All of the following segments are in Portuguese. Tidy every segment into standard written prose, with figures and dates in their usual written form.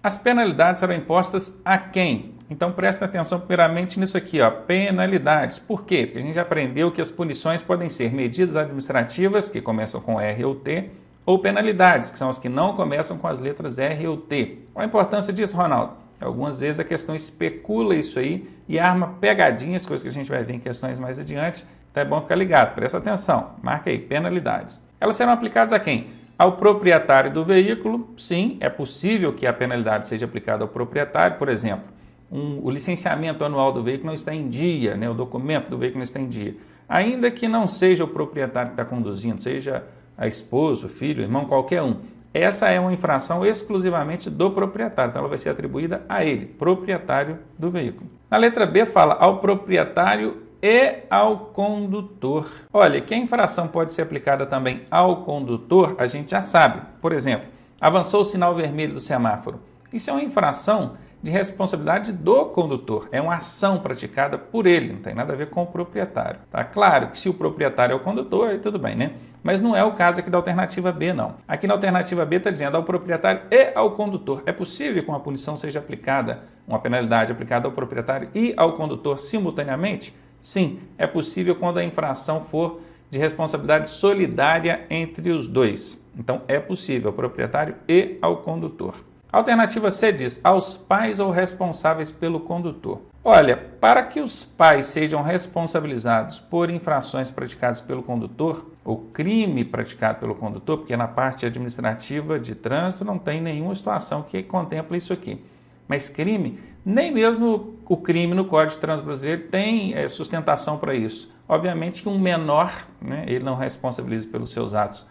As penalidades serão impostas a quem? Então presta atenção primeiramente nisso aqui, ó, penalidades. Por quê? Porque a gente já aprendeu que as punições podem ser medidas administrativas, que começam com R ou T, ou penalidades, que são as que não começam com as letras R ou T. Qual a importância disso, Ronaldo? Algumas vezes a questão especula isso aí e arma pegadinhas, coisas que a gente vai ver em questões mais adiante, então é bom ficar ligado, presta atenção, marca aí, penalidades. Elas serão aplicadas a quem? Ao proprietário do veículo, sim, é possível que a penalidade seja aplicada ao proprietário, por exemplo, o licenciamento anual do veículo não está em dia, né? O documento do veículo não está em dia. Ainda que não seja o proprietário que está conduzindo, seja a esposa, o filho, o irmão, qualquer um. Essa é uma infração exclusivamente do proprietário, então ela vai ser atribuída a ele, proprietário do veículo. Na letra B fala ao proprietário e ao condutor. Olha, que a infração pode ser aplicada também ao condutor, a gente já sabe. Por exemplo, avançou o sinal vermelho do semáforo. Isso é uma infração de responsabilidade do condutor. É uma ação praticada por ele, não tem nada a ver com o proprietário. Tá claro que se o proprietário é o condutor, aí tudo bem, né? Mas não é o caso aqui da alternativa B, não. Aqui na alternativa B está dizendo ao proprietário e ao condutor. É possível que uma punição seja aplicada, uma penalidade aplicada ao proprietário e ao condutor simultaneamente? Sim, é possível quando a infração for de responsabilidade solidária entre os dois. Então, é possível ao proprietário e ao condutor. A alternativa C diz aos pais ou responsáveis pelo condutor. Olha, para que os pais sejam responsabilizados por infrações praticadas pelo condutor, ou crime praticado pelo condutor, porque na parte administrativa de trânsito não tem nenhuma situação que contemple isso aqui. Mas crime, nem mesmo o crime no Código de Trânsito Brasileiro tem sustentação para isso. Obviamente que um menor, né, ele não responsabiliza pelos seus atos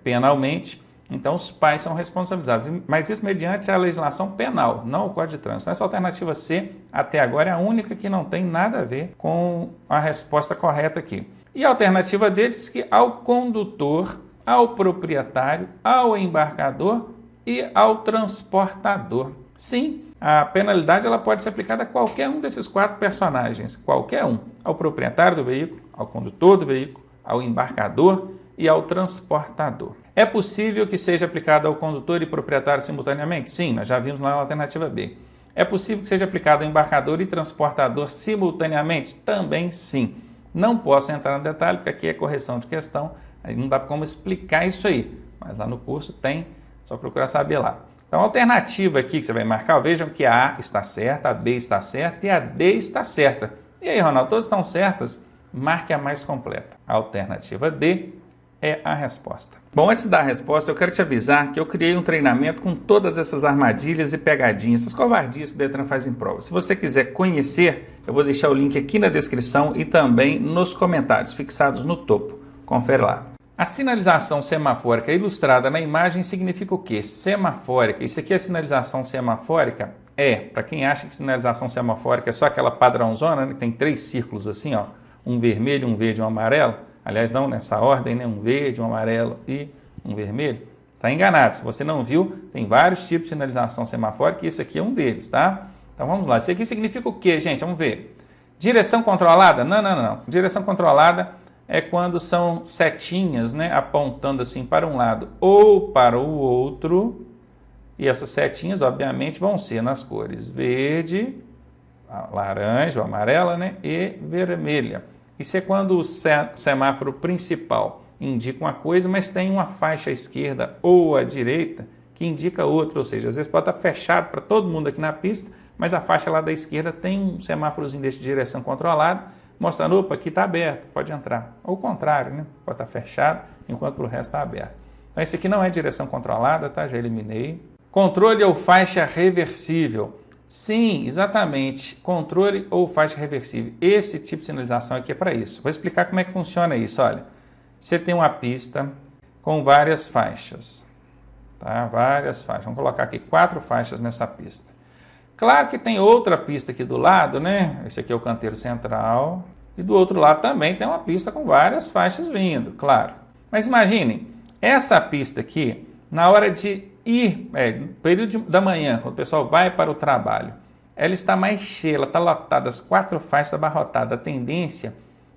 penalmente, então os pais são responsabilizados, mas isso mediante a legislação penal, não o Código de Trânsito. Essa alternativa C, até agora, é a única que não tem nada a ver com a resposta correta aqui. E a alternativa D diz que ao condutor, ao proprietário, ao embarcador e ao transportador. Sim, a penalidade ela pode ser aplicada a qualquer um desses quatro personagens, qualquer um, ao proprietário do veículo, ao condutor do veículo, ao embarcador e ao transportador. É possível que seja aplicado ao condutor e proprietário simultaneamente? Sim, nós já vimos lá na alternativa B. É possível que seja aplicado ao embarcador e transportador simultaneamente? Também sim. Não posso entrar no detalhe, porque aqui é correção de questão, aí não dá como explicar isso aí, mas lá no curso tem, só procurar saber lá. Então, a alternativa aqui que você vai marcar, vejam que a A está certa, a B está certa e a D está certa. E aí, Ronaldo, todas estão certas? Marque a mais completa. A alternativa D é a resposta. Bom, antes da resposta, eu quero te avisar que eu criei um treinamento com todas essas armadilhas e pegadinhas, essas covardias que o Detran faz em prova. Se você quiser conhecer, eu vou deixar o link aqui na descrição e também nos comentários, fixados no topo. Confere lá. A sinalização semafórica ilustrada na imagem significa o quê? Semafórica. Isso aqui é sinalização semafórica? Para quem acha que sinalização semafórica é só aquela padrãozona, né, que tem 3 círculos assim, ó, um vermelho, um verde e um amarelo. Aliás, não nessa ordem, né? Um verde, um amarelo e um vermelho. Está enganado. Se você não viu, tem vários tipos de sinalização semafórica e esse aqui é um deles, tá? Então vamos lá. Isso aqui significa o quê, gente? Vamos ver. Direção controlada? Não. Direção controlada é quando são setinhas, né? Apontando assim para um lado ou para o outro. E essas setinhas, obviamente, vão ser nas cores verde, laranja ou amarela, né? E vermelha. Isso é quando o semáforo principal indica uma coisa, mas tem uma faixa à esquerda ou à direita que indica outra, ou seja, às vezes pode estar fechado para todo mundo aqui na pista, mas a faixa lá da esquerda tem um semáforozinho desse de direção controlada, mostrando, opa, aqui está aberto, pode entrar. Ou o contrário, né? Pode estar fechado, enquanto o resto está aberto. Então, esse aqui não é direção controlada, tá? Já eliminei. Controle ou faixa reversível. Sim, exatamente. Controle ou faixa reversível. Esse tipo de sinalização aqui é para isso. Vou explicar como é que funciona isso. Olha, você tem uma pista com várias faixas. Tá? Várias faixas. Vamos colocar aqui 4 faixas nessa pista. Claro que tem outra pista aqui do lado, né? Esse aqui é o canteiro central. E do outro lado também tem uma pista com várias faixas vindo, claro. Mas imaginem, essa pista aqui, na hora de ir, no período da manhã, quando o pessoal vai para o trabalho, ela está mais cheia, ela está lotada, as 4 faixas abarrotadas. A tendência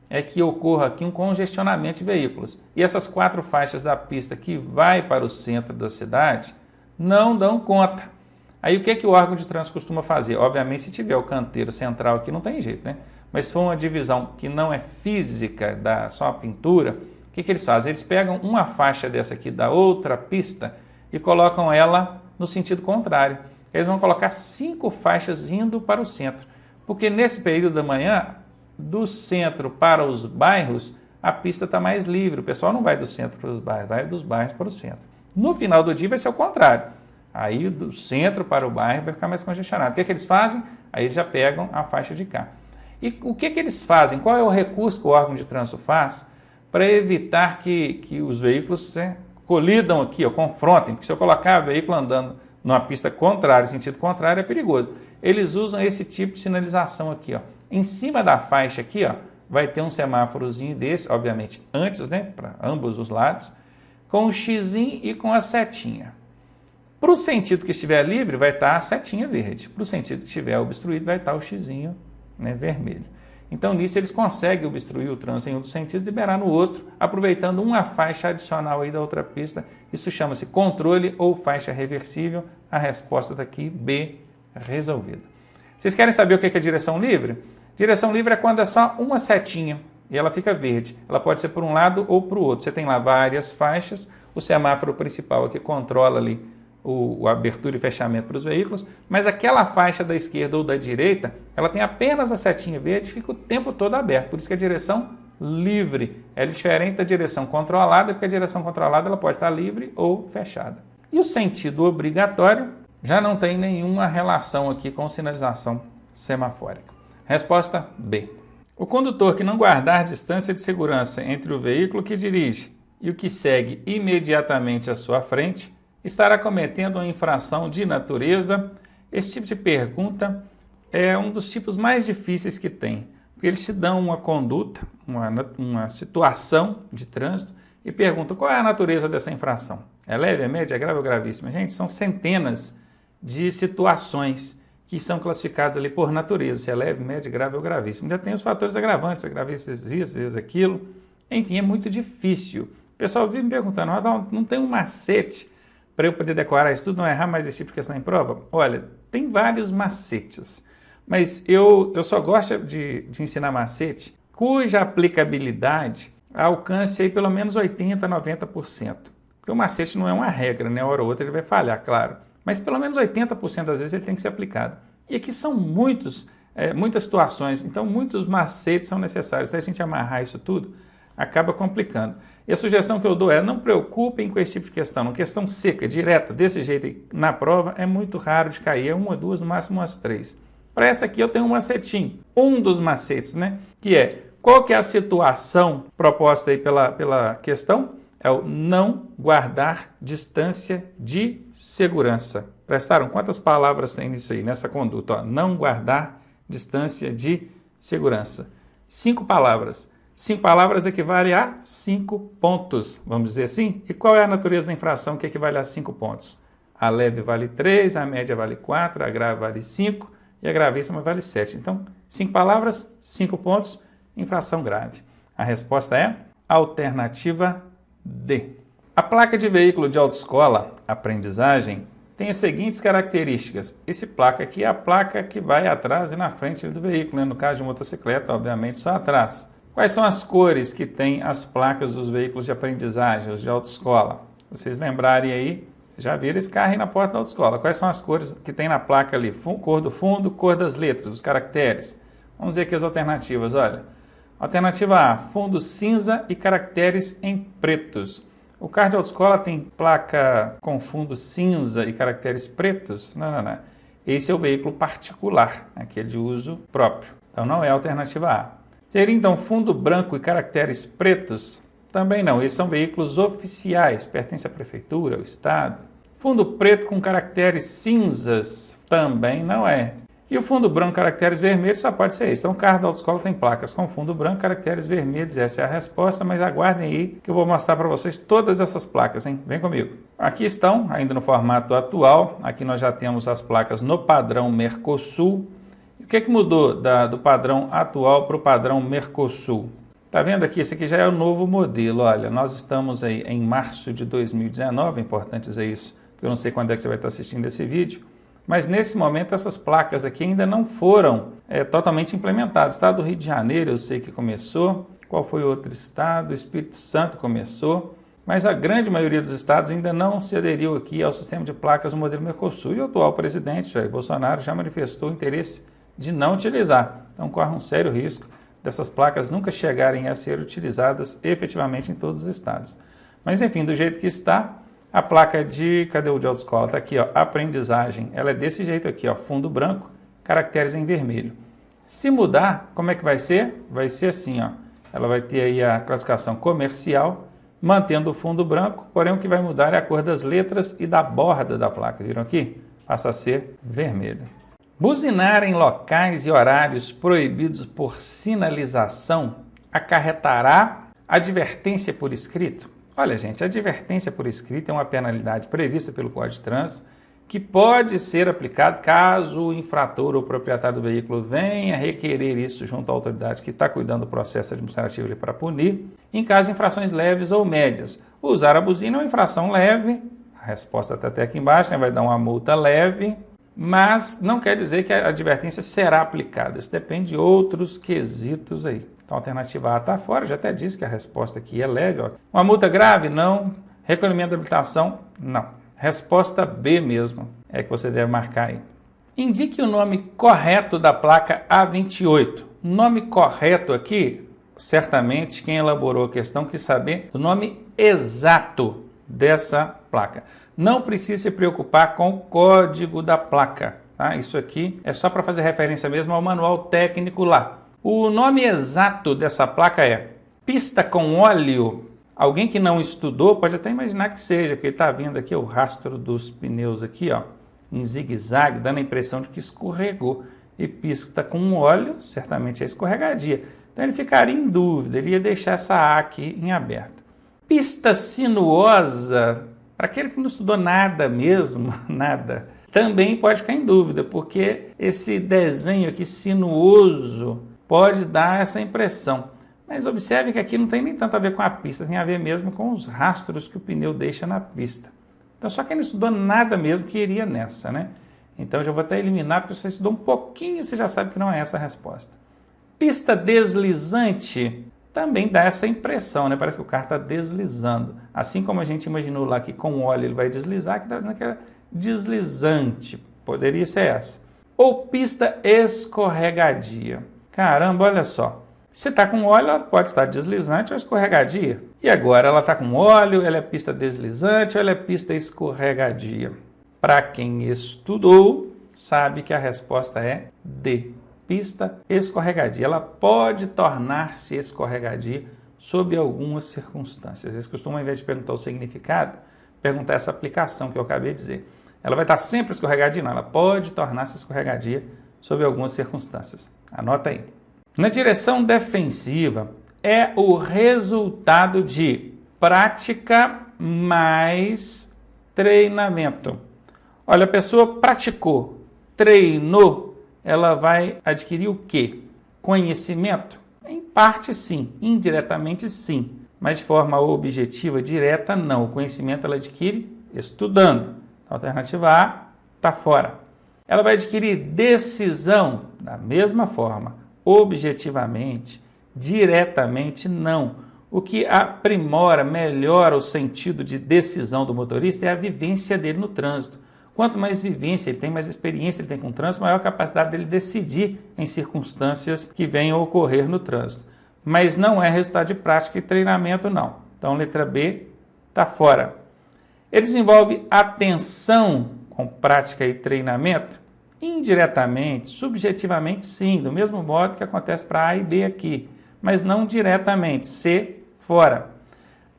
é que ocorra aqui um congestionamento de veículos. E essas 4 faixas da pista que vai para o centro da cidade não dão conta. Aí o que, que o órgão de trânsito costuma fazer? Obviamente, se tiver o canteiro central aqui, não tem jeito, né? Mas se for uma divisão que não é física, só a pintura, o que, que eles fazem? Eles pegam uma faixa dessa aqui da outra pista e colocam ela no sentido contrário. Eles vão colocar 5 faixas indo para o centro, porque nesse período da manhã, do centro para os bairros, a pista está mais livre. O pessoal não vai do centro para os bairros, vai dos bairros para o centro. No final do dia vai ser o contrário. Aí do centro para o bairro vai ficar mais congestionado. O que, que eles fazem? Aí eles já pegam a faixa de cá. E o que, que eles fazem? Qual é o recurso que o órgão de trânsito faz para evitar que os veículos colidam aqui, confrontem? Porque se eu colocar o veículo andando numa pista contrária, sentido contrário, é perigoso. Eles usam esse tipo de sinalização aqui. Em cima da faixa aqui, vai ter um semáforozinho desse, obviamente antes, né, para ambos os lados, com o xizinho e com a setinha. Para o sentido que estiver livre, vai estar a setinha verde. Para o sentido que estiver obstruído, vai estar o xizinho, né, vermelho. Então, nisso, eles conseguem obstruir o trânsito em um dos sentidos e liberar no outro, aproveitando uma faixa adicional aí da outra pista. Isso chama-se controle ou faixa reversível. A resposta está aqui, B, resolvida. Vocês querem saber o que é direção livre? Direção livre é quando é só uma setinha e ela fica verde. Ela pode ser por um lado ou para o outro. Você tem lá várias faixas, o semáforo principal que controla ali a abertura e fechamento para os veículos, mas aquela faixa da esquerda ou da direita, ela tem apenas a setinha verde e fica o tempo todo aberto. Por isso que a direção livre é diferente da direção controlada, porque a direção controlada ela pode estar livre ou fechada. E o sentido obrigatório já não tem nenhuma relação aqui com sinalização semafórica. Resposta B. O condutor que não guardar distância de segurança entre o veículo que dirige e o que segue imediatamente à sua frente estará cometendo uma infração de natureza. Esse tipo de pergunta é um dos tipos mais difíceis que tem, porque eles te dão uma conduta, uma situação de trânsito e perguntam qual é a natureza dessa infração. É leve, é média, é grave ou gravíssima? Gente, são centenas de situações que são classificadas ali por natureza, se é leve, média, grave ou gravíssimo. Ainda tem os fatores agravantes, é gravíssimo isso, às vezes aquilo. Enfim, é muito difícil. O pessoal vive me perguntando, não tem um macete para eu poder decorar isso tudo, não errar mais esse tipo de questão em prova? Olha, tem vários macetes, mas eu só gosto de ensinar macete cuja aplicabilidade alcance aí pelo menos 80%, 90%. Porque o macete não é uma regra, né? Uma hora ou outra ele vai falhar, claro. Mas pelo menos 80% das vezes ele tem que ser aplicado. E aqui são muitas situações, então muitos macetes são necessários. Se a gente amarrar isso tudo, acaba complicando. E a sugestão que eu dou é não preocupem com esse tipo de questão. Uma questão seca, direta, desse jeito aí, na prova, é muito raro de cair. É uma, duas, no máximo umas 3. Para essa aqui eu tenho um macetinho. Um dos macetes, né? Que é, qual que é a situação proposta aí pela questão? É o não guardar distância de segurança. Prestaram? Quantas palavras tem nisso aí, nessa conduta? Não guardar distância de segurança. 5 palavras. 5 palavras equivale a 5 pontos, vamos dizer assim. E qual é a natureza da infração que equivale a 5 pontos? A leve vale 3, a média vale 4, a grave vale 5 e a gravíssima vale 7. Então, 5 palavras, 5 pontos, infração grave. A resposta é alternativa D. A placa de veículo de autoescola, aprendizagem, tem as seguintes características. Esse placa aqui é a placa que vai atrás e na frente do veículo, né? No caso de motocicleta, obviamente, só atrás. Quais são as cores que tem as placas dos veículos de aprendizagem, os de autoescola? Vocês lembrarem aí, já viram esse carro aí na porta da autoescola. Quais são as cores que tem na placa ali? Cor do fundo, cor das letras, dos caracteres. Vamos ver aqui as alternativas, olha. Alternativa A, fundo cinza e caracteres em pretos. O carro de autoescola tem placa com fundo cinza e caracteres pretos? Não. Esse é o veículo particular, aquele de uso próprio. Então não é a alternativa A. Teria então fundo branco e caracteres pretos? Também não, esses são veículos oficiais, pertencem à prefeitura, ao estado. Fundo preto com caracteres cinzas? Também não é. E o fundo branco e caracteres vermelhos só pode ser esse. Então o carro da autoescola tem placas com fundo branco e caracteres vermelhos, essa é a resposta, mas aguardem aí que eu vou mostrar para vocês todas essas placas, hein? Vem comigo. Aqui estão, ainda no formato atual, aqui nós já temos as placas no padrão Mercosul. O que mudou do padrão atual para o padrão Mercosul? Está vendo aqui? Esse aqui já é o novo modelo. Olha, nós estamos aí em março de 2019, é importante dizer isso, porque eu não sei quando é que você vai estar assistindo esse vídeo, Mas nesse momento essas placas aqui ainda não foram totalmente implementadas. O estado do Rio de Janeiro eu sei que começou, qual foi o outro estado? O Espírito Santo começou, mas a grande maioria dos estados ainda não se aderiu aqui ao sistema de placas do modelo Mercosul. E o atual presidente, Jair Bolsonaro, já manifestou o interesse de não utilizar. Então corre um sério risco dessas placas nunca chegarem a ser utilizadas efetivamente em todos os estados. Mas enfim, do jeito que está, a placa de, cadê o de autoescola? Está aqui, ó, aprendizagem. Ela é desse jeito aqui, ó, fundo branco, caracteres em vermelho. Se mudar, como é que vai ser? Vai ser assim, ó. Ela vai ter aí a classificação comercial, mantendo o fundo branco, porém o que vai mudar é a cor das letras e da borda da placa. Viram aqui? Passa a ser vermelho. Buzinar em locais e horários proibidos por sinalização acarretará advertência por escrito? Olha, gente, a advertência por escrito é uma penalidade prevista pelo Código de Trânsito que pode ser aplicado caso o infrator ou proprietário do veículo venha requerer isso junto à autoridade que está cuidando do processo administrativo para punir, em caso de infrações leves ou médias. Usar a buzina é uma infração leve, a resposta está até aqui embaixo, né? Vai dar uma multa leve, mas não quer dizer que a advertência será aplicada. Isso depende de outros quesitos aí. Então, a alternativa A está fora, já até disse que a resposta aqui é leve. Ó. Uma multa grave? Não. Recolhimento de habilitação? Não. Resposta B mesmo, é que você deve marcar aí. Indique o nome correto da placa A28. O nome correto aqui, certamente quem elaborou a questão quis saber o nome exato dessa placa. Não precisa se preocupar com o código da placa. Tá? Isso aqui é só para fazer referência mesmo ao manual técnico lá. O nome exato dessa placa é pista com óleo. Alguém que não estudou pode até imaginar que seja, porque está vindo aqui o rastro dos pneus aqui, ó, em zigue-zague, dando a impressão de que escorregou. E pista com óleo, certamente é escorregadia. Então ele ficaria em dúvida, ele ia deixar essa A aqui em aberto. Pista sinuosa, para aquele que não estudou nada mesmo, nada, também pode ficar em dúvida, porque esse desenho aqui sinuoso pode dar essa impressão. Mas observe que aqui não tem nem tanto a ver com a pista, tem a ver mesmo com os rastros que o pneu deixa na pista. Então só quem não estudou nada mesmo que iria nessa, né? Então eu já vou até eliminar, porque você estudou um pouquinho, você já sabe que não é essa a resposta. Pista deslizante também dá essa impressão, né? Parece que o carro está deslizando. Assim como a gente imaginou lá que com óleo ele vai deslizar, que está dizendo que é deslizante. Poderia ser essa. Ou pista escorregadia. Caramba, olha só. Se está com óleo, ela pode estar deslizante ou escorregadia. E agora, ela está com óleo, ela é pista deslizante ou ela é pista escorregadia? Para quem estudou, sabe que a resposta é D, pista escorregadia. Ela pode tornar-se escorregadia sob algumas circunstâncias. Eles costumam, ao invés de perguntar o significado, perguntar essa aplicação que eu acabei de dizer. Ela vai estar sempre escorregadia? Não, ela pode tornar-se escorregadia sob algumas circunstâncias. Anota aí. Na direção defensiva, é o resultado de prática mais treinamento. Olha, a pessoa praticou, treinou, ela vai adquirir o quê? Conhecimento? Em parte sim, indiretamente sim, mas de forma objetiva, direta não. O conhecimento ela adquire estudando. A alternativa A está fora. Ela vai adquirir decisão da mesma forma, objetivamente, diretamente não. O que aprimora, melhora o sentido de decisão do motorista é a vivência dele no trânsito. Quanto mais vivência ele tem, mais experiência ele tem com o trânsito, maior a capacidade dele decidir em circunstâncias que venham a ocorrer no trânsito. Mas não é resultado de prática e treinamento, não. Então, letra B está fora. Ele desenvolve atenção com prática e treinamento? Indiretamente, subjetivamente, sim, do mesmo modo que acontece para A e B aqui, mas não diretamente. C, fora.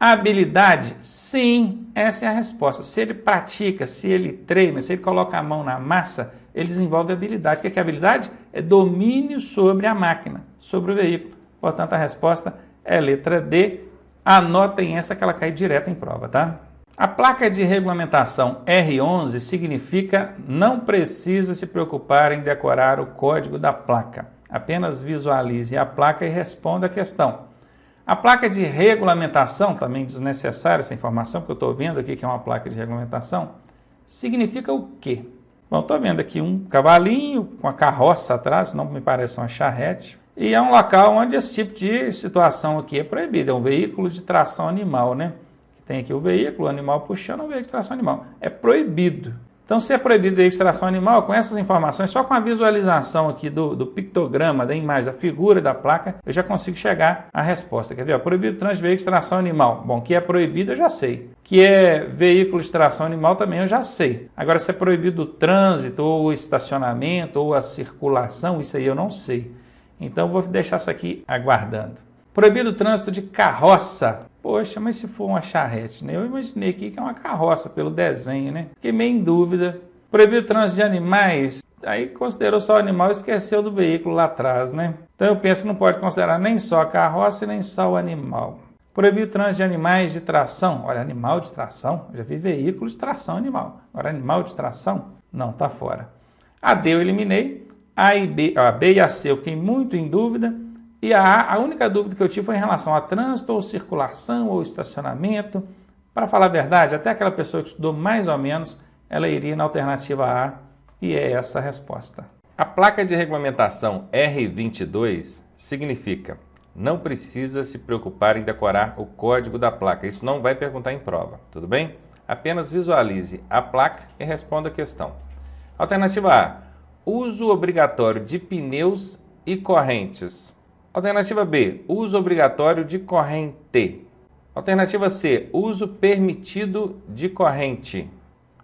Habilidade? Sim, essa é a resposta. Se ele pratica, se ele treina, se ele coloca a mão na massa, ele desenvolve habilidade. O que é habilidade? É domínio sobre a máquina, sobre o veículo. Portanto, a resposta é letra D. Anotem essa que ela cai direto em prova, tá? A placa de regulamentação R11 significa não precisa se preocupar em decorar o código da placa. Apenas visualize a placa e responda a questão. A placa de regulamentação, também desnecessária essa informação, porque eu estou vendo aqui que é uma placa de regulamentação, significa o quê? Bom, estou vendo aqui um cavalinho com a carroça atrás, não me parece uma charrete. E é um local onde esse tipo de situação aqui é proibido. É um veículo de tração animal, né? Tem aqui o veículo, o animal puxando, um veículo de tração animal. É proibido. Então, se é proibido veículo de tração animal, com essas informações, só com a visualização aqui do pictograma, da imagem, da figura da placa, eu já consigo chegar à resposta. Quer ver? Ó, proibido trânsito de veículo de tração animal. Bom, que é proibido eu já sei. Que é veículo de tração animal também eu já sei. Agora, se é proibido o trânsito, ou o estacionamento, ou a circulação, isso aí eu não sei. Então, vou deixar isso aqui aguardando. Proibido o trânsito de carroça. Poxa, mas se for uma charrete, né? Eu imaginei aqui que é uma carroça pelo desenho, né? Fiquei meio em dúvida. Proibido o trânsito de animais. Aí considerou só o animal e esqueceu do veículo lá atrás, né? Então eu penso que não pode considerar nem só a carroça e nem só o animal. Proibido o trânsito de animais de tração. Olha, animal de tração. Eu já vi veículo de tração animal. Agora, animal de tração? Não, tá fora. A D eu eliminei. A B e a C eu fiquei muito em dúvida. E a única dúvida que eu tive foi em relação a trânsito, ou circulação, ou estacionamento. Para falar a verdade, até aquela pessoa que estudou mais ou menos, ela iria na alternativa A, e é essa a resposta. A placa de regulamentação R22 significa: não precisa se preocupar em decorar o código da placa. Isso não vai perguntar em prova, tudo bem? Apenas visualize a placa e responda a questão. Alternativa A: uso obrigatório de pneus e correntes. Alternativa B: uso obrigatório de corrente. Alternativa C: uso permitido de corrente.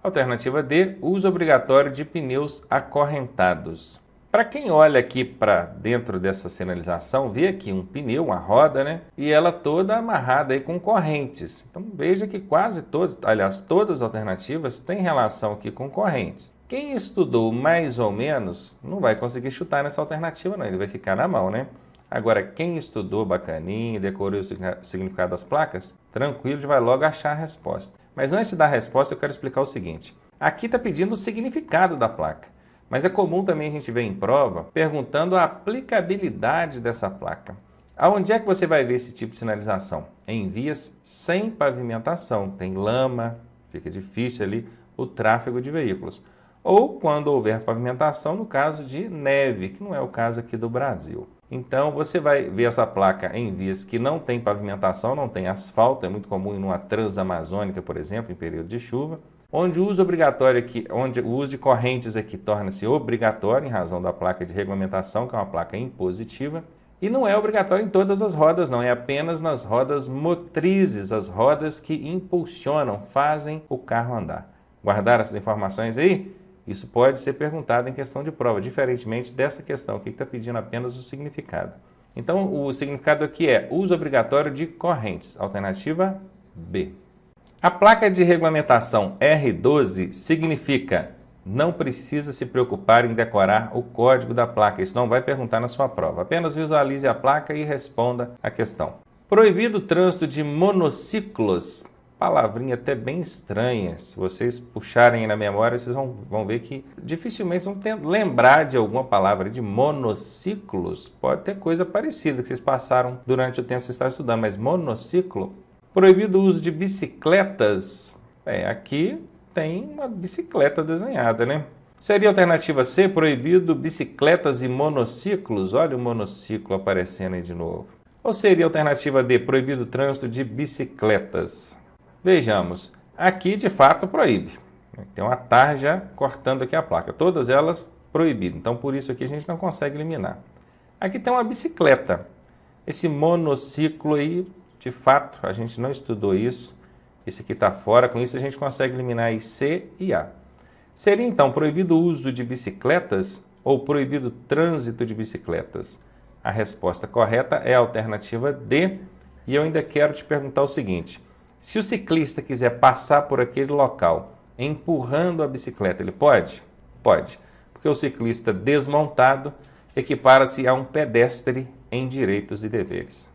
Alternativa D: uso obrigatório de pneus acorrentados. Para quem olha aqui para dentro dessa sinalização, vê aqui um pneu, uma roda, né? E ela toda amarrada aí com correntes. Então veja que quase todas, aliás, todas as alternativas têm relação aqui com correntes. Quem estudou mais ou menos não vai conseguir chutar nessa alternativa, não. Ele vai ficar na mão, né? Agora, quem estudou bacaninha, decorou o significado das placas, tranquilo, já vai logo achar a resposta. Mas antes de dar a resposta, eu quero explicar o seguinte. Aqui está pedindo o significado da placa, mas é comum também a gente ver em prova perguntando a aplicabilidade dessa placa. Aonde é que você vai ver esse tipo de sinalização? Em vias sem pavimentação, tem lama, fica difícil ali o tráfego de veículos. Ou quando houver pavimentação, no caso de neve, que não é o caso aqui do Brasil. Então, você vai ver essa placa em vias que não tem pavimentação, não tem asfalto, é muito comum em uma transamazônica, por exemplo, em período de chuva, onde o uso obrigatório aqui, onde o uso de correntes aqui torna-se obrigatório em razão da placa de regulamentação, que é uma placa impositiva, e não é obrigatório em todas as rodas, não, é apenas nas rodas motrizes, as rodas que impulsionam, fazem o carro andar. Guardar essas informações aí? Isso pode ser perguntado em questão de prova, diferentemente dessa questão aqui que está pedindo apenas o significado. Então, o significado aqui é uso obrigatório de correntes, alternativa B. A placa de regulamentação R12 significa: não precisa se preocupar em decorar o código da placa, isso não vai perguntar na sua prova, apenas visualize a placa e responda a questão. Proibido o trânsito de monociclos. Palavrinha até bem estranha. Se vocês puxarem na memória, vocês vão ver que dificilmente vão lembrar de alguma palavra de monociclos. Pode ter coisa parecida que vocês passaram durante o tempo que vocês estavam estudando, mas monociclo. Proibido o uso de bicicletas. Aqui tem uma bicicleta desenhada, né? Seria a alternativa C, proibido bicicletas e monociclos. Olha o monociclo aparecendo aí de novo. Ou seria a alternativa D, proibido o trânsito de bicicletas? Vejamos, aqui de fato proíbe. Tem uma tarja cortando aqui a placa. Todas elas proibidas. Então por isso aqui a gente não consegue eliminar. Aqui tem uma bicicleta. Esse monociclo aí, de fato, a gente não estudou isso. Esse aqui está fora. Com isso a gente consegue eliminar aí C e A. Seria então proibido o uso de bicicletas ou proibido o trânsito de bicicletas? A resposta correta é a alternativa D. E eu ainda quero te perguntar o seguinte. Se o ciclista quiser passar por aquele local empurrando a bicicleta, ele pode? Pode, porque o ciclista desmontado equipara-se a um pedestre em direitos e deveres.